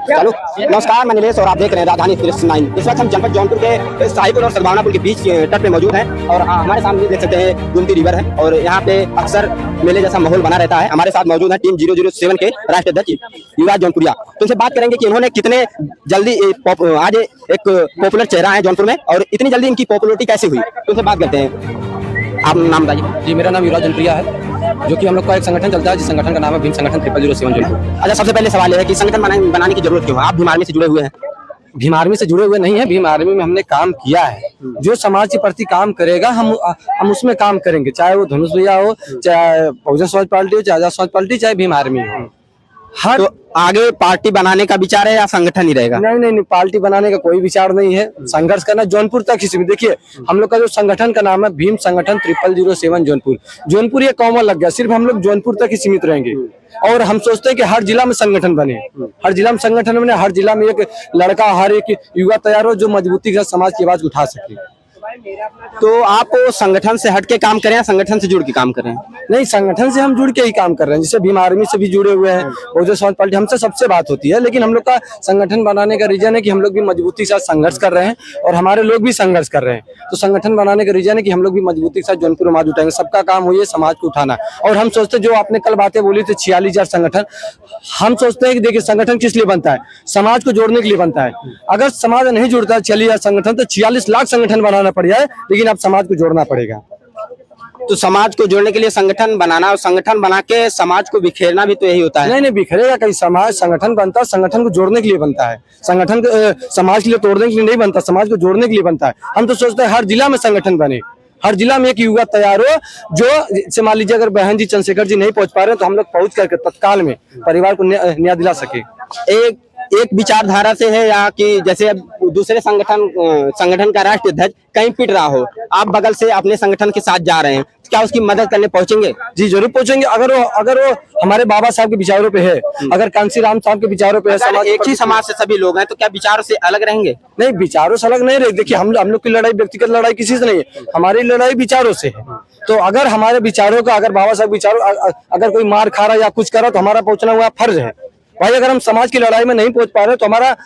चलो नमस्कार, मैं नीलेश और आप देख रहे हैं राजधानी 9। इस वक्त हम जनपद जौनपुर के शाहीपुर और सद्भावना पुल के बीच तट पे मौजूद हैं और हमारे सामने देख सकते हैं गुमती रिवर है और यहाँ पे अक्सर मेले जैसा माहौल बना रहता है। हमारे साथ मौजूद है टीम 007 के राष्ट्रीय अध्यक्ष युवराज जौनपुरिया। तो उनसे बात करेंगे कि उन्होंने कितने जल्दी आज एक पॉपुलर चेहरा है जौनपुर में और इतनी जल्दी इनकी पॉपुलरिटी कैसे हुई, तो उनसे बात करते हैं। आप नाम बताइए। जी, मेरा नाम युवराज जौनपुरिया है, जो कि हम लोग का एक संगठन चलता है जिस संगठन का नाम है भीम संगठन 007 जौनपुर। अच्छा, सबसे पहले सवाल यह है कि संगठन बनाने की जरूरत क्यों है? आप भीम आर्मी से जुड़े हुए हैं। भीम आर्मी से जुड़े हुए नहीं है, भीम आर्मी में हमने काम किया है। जो समाज के प्रति काम करेगा हम उसमें काम करेंगे, चाहे वो धनुष भैया हो, चाहे बहुजन समाज पार्टी हो, चाहे आजाद समाज पार्टी, चाहे भीम आर्मी हो। हर तो आगे पार्टी बनाने का विचार है या संगठन ही रहेगा? नहीं, पार्टी बनाने का कोई विचार नहीं है। संघर्ष करना जौनपुर तक ही सीमित। देखिए, हम लोग का जो संगठन का नाम है भीम संगठन 007 जौनपुर। जौनपुर ये कॉमन लग गया, सिर्फ हम लोग जौनपुर तक ही सीमित रहेंगे और हम सोचते हैं कि हर जिला में संगठन बने, हर जिला में संगठन बने, हर जिला में एक लड़का, हर एक युवा तैयार हो जो मजबूती के साथ समाज की आवाज उठा सके। तो आप संगठन से हट के काम करें या संगठन से जुड़ के काम करें? नहीं, संगठन से हम जुड़ के ही काम कर रहे हैं। जैसे भीम आर्मी से भी जुड़े हुए हैं, बहुजन समाज पार्टी, हमसे सबसे बात होती है। लेकिन हम लोग का संगठन बनाने का रीजन है कि हम लोग भी मजबूती के साथ संघर्ष कर रहे हैं और हमारे लोग भी संघर्ष कर रहे हैं। तो संगठन बनाने का रीजन है कि हम लोग भी मजबूती के साथ जौनपुर आवाज उठाएंगे। सबका काम हुई है समाज को उठाना। और हम सोचते हैं, जो आपने कल बातें बोली थी 46,000 संगठन, हम सोचते हैं कि देखिए, संगठन किस लिए बनता है? समाज को जोड़ने के लिए बनता है। अगर समाज नहीं जुड़ता है 46,000 संगठन, तो 46 लाख संगठन बनाना पड़ जाए, लेकिन अब समाज को जोड़ना पड़ेगा। तो समाज को जोड़ने के लिए संगठन बनाना और संगठन बना के समाज को बिखेरना भी तो यही होता है। नहीं, बिखरेगा कहीं। समाज संगठन बनता है, संगठन को जोड़ने के लिए बनता है। संगठन समाज के लिए तोड़ने के लिए नहीं बनता, समाज को जोड़ने के लिए बनता है। हम तो सोचते हैं हर जिला में संगठन बने, हर जिला में एक युवा तैयार हो जो, मान लीजिए अगर बहन जी चंद्रशेखर जी नहीं पहुंच पा रहे तो हम लोग पहुंच करके तत्काल में परिवार को न्याय दिला सके। एक विचारधारा से है या कि जैसे अब दूसरे संगठन का राष्ट्रीय अध्यक्ष कहीं पिट रहा हो, आप बगल से अपने संगठन के साथ जा रहे हैं, क्या उसकी मदद करने पहुंचेंगे? जी, जरूर पहुंचेंगे। अगर वो हमारे बाबा साहब के विचारों पे है, अगर कांसी राम साहब के विचारों पे है, समाज एक ही समाज से सभी लोग हैं, तो क्या विचारों से अलग रहेंगे? नहीं, विचारों से अलग नहीं रहे। देखिए, हम लोग की लड़ाई व्यक्तिगत लड़ाई किसी से नहीं है, हमारी लड़ाई विचारों से है। तो अगर हमारे विचारों का, अगर बाबा साहब विचारों, अगर कोई मार खा रहा या कुछ कर रहा, तो हमारा पहुंचना हुआ फर्ज है। भाई, अगर हम समाज की लड़ाई में नहीं पहुंच पा रहे तो हमारा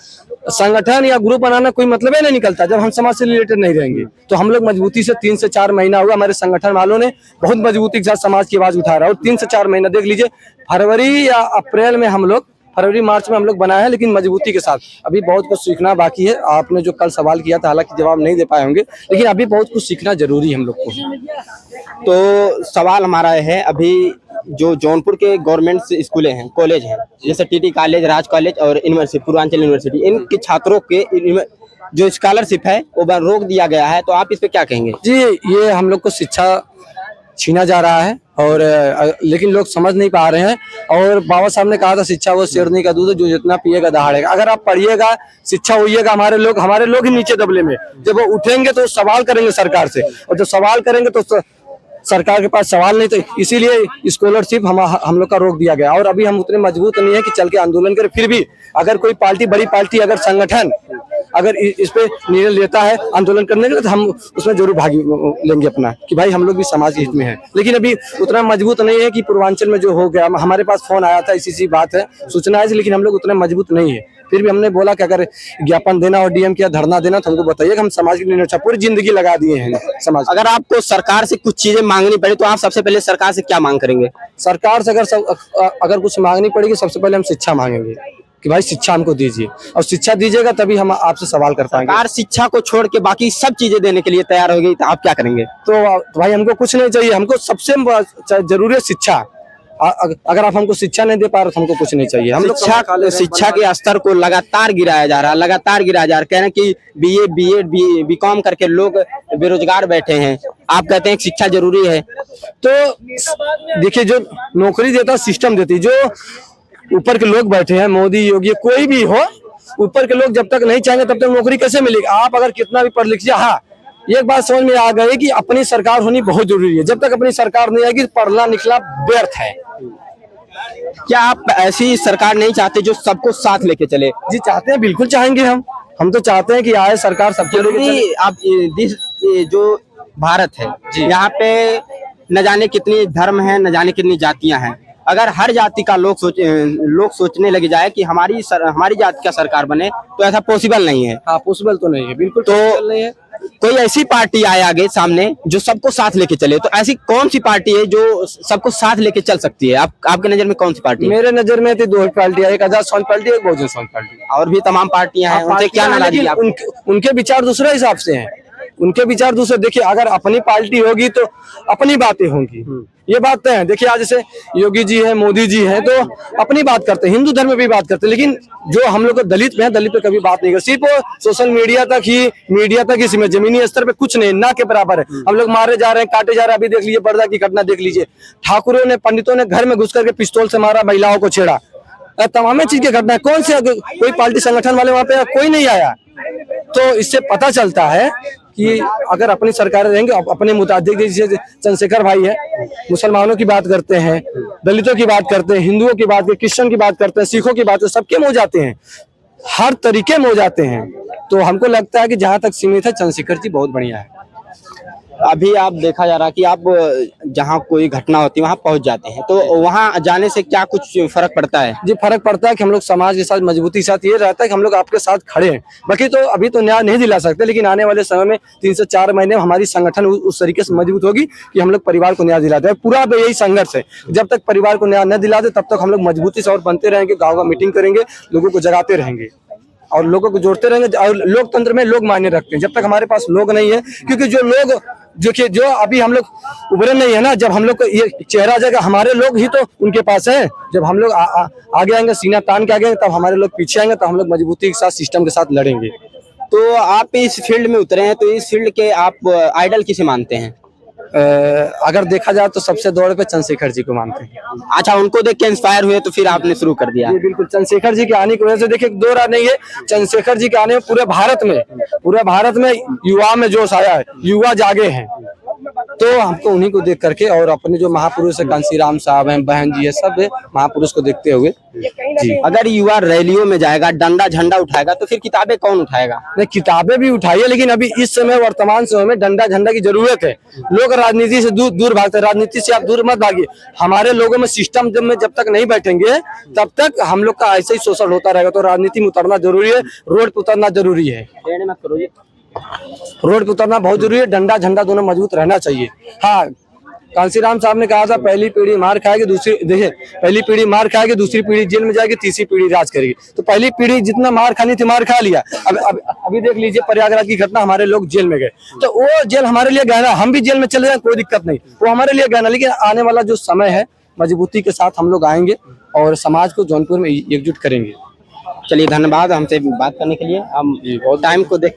संगठन या ग्रुप बनाना कोई मतलब ही नहीं निकलता जब हम समाज से रिलेटेड नहीं रहेंगे। तो हम लोग मजबूती से 3 से 4 महीना हुआ, हमारे संगठन वालों ने बहुत मजबूती के साथ समाज की आवाज उठा रहा है और 3 से 4 महीना देख लीजिए, फरवरी या अप्रैल में हम लोग, फरवरी मार्च में हम लोग बनाए हैं, लेकिन मजबूती के साथ। अभी बहुत कुछ सीखना बाकी है। आपने जो कल सवाल किया था, हालांकि जवाब नहीं दे पाए होंगे, लेकिन अभी बहुत कुछ सीखना जरूरी है हम लोग को। तो सवाल हमारा है, अभी जो जौनपुर के गवर्नमेंट स्कूलें हैं, कॉलेज हैं, जैसे टीटी कॉलेज, राज कॉलेज और यूनिवर्सिटी, पूर्वांचल यूनिवर्सिटी, इनके छात्रों के जो स्कॉलरशिप है वो रोक दिया गया है, तो आप इस पे क्या कहेंगे? जी, ये हम लोग को शिक्षा छीना जा रहा है और लेकिन लोग समझ नहीं पा रहे हैं। और बाबा साहब ने कहा था, शिक्षा वो शेरनी का दूध है जो जितना पिएगा दहाड़ेगा। अगर आप पढ़िएगा, शिक्षा होइएगा, हमारे लोग ही नीचे दबले में, जब वो उठेंगे तो सवाल करेंगे सरकार से, और जब सवाल करेंगे तो सरकार के पास सवाल नहीं। तो इसीलिए स्कॉलरशिप हम लोग का रोक दिया गया। और अभी हम उतने मजबूत नहीं है कि चल के आंदोलन करें। फिर भी अगर कोई पार्टी, बड़ी पार्टी, अगर संगठन अगर इस पे निर्णय लेता है आंदोलन करने के लिए, तो हम उसमें जरूर भाग लेंगे अपना, कि भाई हम लोग भी समाज के हित में है। लेकिन अभी उतना मजबूत नहीं है कि पूर्वांचल में जो हो गया, हमारे पास फोन आया था, इसी बात है, सूचना है, लेकिन हम लोग उतने मजबूत नहीं है। फिर भी हमने बोला कि अगर ज्ञापन देना और डीएम किया, धरना देना, तो हमको बताइए कि हम समाज के लिए पूरी जिंदगी लगा दिए हैं समाज। अगर आपको सरकार से कुछ चीजें मांगनी पड़े तो आप सबसे पहले सरकार से क्या मांग करेंगे? सरकार से अगर कुछ मांगनी पड़ेगी, सबसे पहले हम शिक्षा मांगेंगे कि भाई शिक्षा हमको दीजिए, और शिक्षा दीजिएगा तभी हम आपसे सवाल कर पाएंगे। सरकार शिक्षा को छोड़ के बाकी सब चीजें देने के लिए तैयार हो गई, तो आप क्या करेंगे? तो भाई, हमको कुछ नहीं चाहिए, हमको सबसे जरूरी है शिक्षा। अगर आप हमको शिक्षा नहीं दे पा रहे तो हमको कुछ नहीं चाहिए। हम शिक्षा के स्तर को लगातार गिराया जा रहा है, कह रहे हैं कि बीए, बीएड, बीकॉम करके लोग बेरोजगार बैठे हैं। आप कहते हैं कि शिक्षा जरूरी है। तो देखिए, जो नौकरी देता सिस्टम देती, जो ऊपर के लोग बैठे हैं, मोदी, योगी, कोई भी हो, ऊपर के लोग जब तक नहीं चाहेंगे तब तक नौकरी कैसे मिलेगी? आप अगर कितना भी पढ़ लिखिए, हाँ, एक बात समझ में आ गई कि अपनी सरकार होनी बहुत जरूरी है। जब तक अपनी सरकार नहीं आएगी, पढ़ना लिखना व्यर्थ है। क्या आप ऐसी सरकार नहीं चाहते जो सबको साथ लेके चले? जी, चाहते हैं, बिल्कुल चाहेंगे। हम तो चाहते हैं कि आए सरकार सबको लेके चले। आप जो भारत है, यहाँ पे न जाने कितनी धर्म है, न जाने कितनी जातियां हैं। अगर हर जाति का लोग सोचने लगे जाए कि हमारी जाति का सरकार बने, तो ऐसा पॉसिबल नहीं है। हाँ, पॉसिबल तो नहीं है, बिल्कुल तो पॉसिबल नहीं है। कोई ऐसी पार्टी आए आगे सामने जो सबको साथ लेके चले, तो ऐसी कौन सी पार्टी है जो सबको साथ लेके चल सकती है? आपके नजर में कौन सी पार्टी है? मेरे नजर में तो दो ही पार्टियां, एक आजाद समाज पार्टी, एक बहुजन समाज पार्टी। और भी तमाम पार्टियां हैं, उनसे क्या नाराजगी है आपको? उनके विचार दूसरे हिसाब से हैं, उनके विचार दूसरे। देखिए, अगर अपनी पार्टी होगी तो अपनी बातें होंगी, ये बात तय है। देखिए, आज जैसे योगी जी है, मोदी जी है, तो अपनी बात करते हैं, हिंदू धर्म में भी बात करते हैं, लेकिन जो हम लोग दलित पे हैं, दलित पे कभी बात नहीं करते। सिर्फ सोशल मीडिया तक ही सीमित, जमीनी स्तर पे कुछ नहीं, ना के बराबर है। हम लोग मारे जा रहे हैं, काटे जा रहे हैं। अभी देख लीजिए, बर्दा की घटना देख लीजिए, ठाकुरों ने, पंडितों ने घर में घुस करके पिस्तौल से मारा, महिलाओं को छेड़ा, तमाम चीज की घटना है। कौन से कोई पार्टी संगठन वाले वहां पे कोई नहीं आया। तो इससे पता चलता है कि अगर अपनी सरकारें रहेंगे, अपने मुताबिक, जैसे चंद्रशेखर भाई है, मुसलमानों की बात करते हैं, दलितों की बात करते हैं, हिंदुओं की बात करते हैं, क्रिश्चियन की बात करते हैं, सिखों की बात करते हैं, सबके मुंह जाते हैं, हर तरीके में हो जाते हैं। तो हमको लगता है कि जहां तक सीमित है, चंद्रशेखर जी बहुत बढ़िया है। अभी आप देखा जा रहा कि आप जहाँ कोई घटना होती है वहां पहुंच जाते हैं, तो वहां जाने से क्या कुछ फर्क पड़ता है? जी, फर्क पड़ता है कि हम लोग समाज के साथ मजबूती के साथ, ये रहता है कि हम लोग आपके साथ खड़े हैं। बाकी तो अभी तो न्याय नहीं दिला सकते, लेकिन आने वाले समय में 3 से 4 महीने में हमारी संगठन उस तरीके से मजबूत होगी कि हम लोग परिवार को न्याय दिलाते हैं। पूरा यही संघर्ष है, जब तक परिवार को न्याय न दिलाते तब तक हम लोग मजबूती से और बनते रहेंगे, गाँव में मीटिंग करेंगे, लोगों को जगाते रहेंगे और लोगों को जोड़ते रहेंगे। और लोकतंत्र में लोग मायने रखते हैं। जब तक हमारे पास लोग नहीं है, क्योंकि जो अभी हम लोग उभरे नहीं है ना, जब हम लोग को ये चेहरा आ जाएगा, हमारे लोग ही तो उनके पास है। जब हम लोग आगे आएंगे, सीना तान के आगे, तब हमारे लोग पीछे आएंगे, तब हम लोग मजबूती के साथ, सिस्टम के साथ लड़ेंगे। तो आप इस फील्ड में उतरे हैं, तो इस फील्ड के आप आइडल किसे मानते हैं? अगर देखा जाए तो सबसे दौड़ पे चंद्रशेखर जी को मानते हैं। अच्छा, उनको देख के इंस्पायर हुए तो फिर आपने शुरू कर दिया? जी बिल्कुल, चंद्रशेखर जी के आने की वजह से, देखिए, दो राह नहीं है, चंद्रशेखर जी के आने में पूरे भारत में युवा में जोश आया है, युवा जागे हैं। तो हमको उन्हीं को देख करके, और अपने जो महापुरुष है, कांसीराम साहब हैं, बहन जी है, सब महापुरुष को देखते हुए जी। अगर युवा रैलियों में जाएगा, डंडा झंडा उठाएगा, तो फिर किताबें कौन उठाएगा? नहीं, किताबें भी उठाइए, लेकिन अभी इस समय, वर्तमान समय में डंडा झंडा की जरूरत है। लोग राजनीति से दूर भागते हैं, राजनीति से आप दूर मत भागिए। हमारे लोगों में सिस्टम जब तक नहीं बैठेंगे, तब तक हम लोग का ऐसे ही शोषण होता रहेगा। तो राजनीति में उतरना जरूरी है, रोड पे उतरना जरूरी है, रोड पे उतरना बहुत जरूरी है। डंडा झंडा दोनों मजबूत रहना चाहिए। हाँ, कांसीराम साहब ने कहा था, पहली पीढ़ी मार खाएगी, पहली पीढ़ी मार खाएगी, दूसरी पीढ़ी जेल में जाएगी, तीसरी पीढ़ी राज करेगी। तो पहली पीढ़ी जितना मार खानी थी, मार खा लिया। अभी देख लीजिए, प्रयागराज की घटना, हमारे लोग जेल में गए, तो वो जेल हमारे लिए गहना, हम भी जेल में चले जाए, कोई दिक्कत नहीं, वो हमारे लिए गहना। लेकिन आने वाला जो समय है, मजबूती के साथ हम लोग आएंगे और समाज को जौनपुर में एकजुट करेंगे। चलिए, धन्यवाद हमसे बात करने के लिए। हम टाइम को देख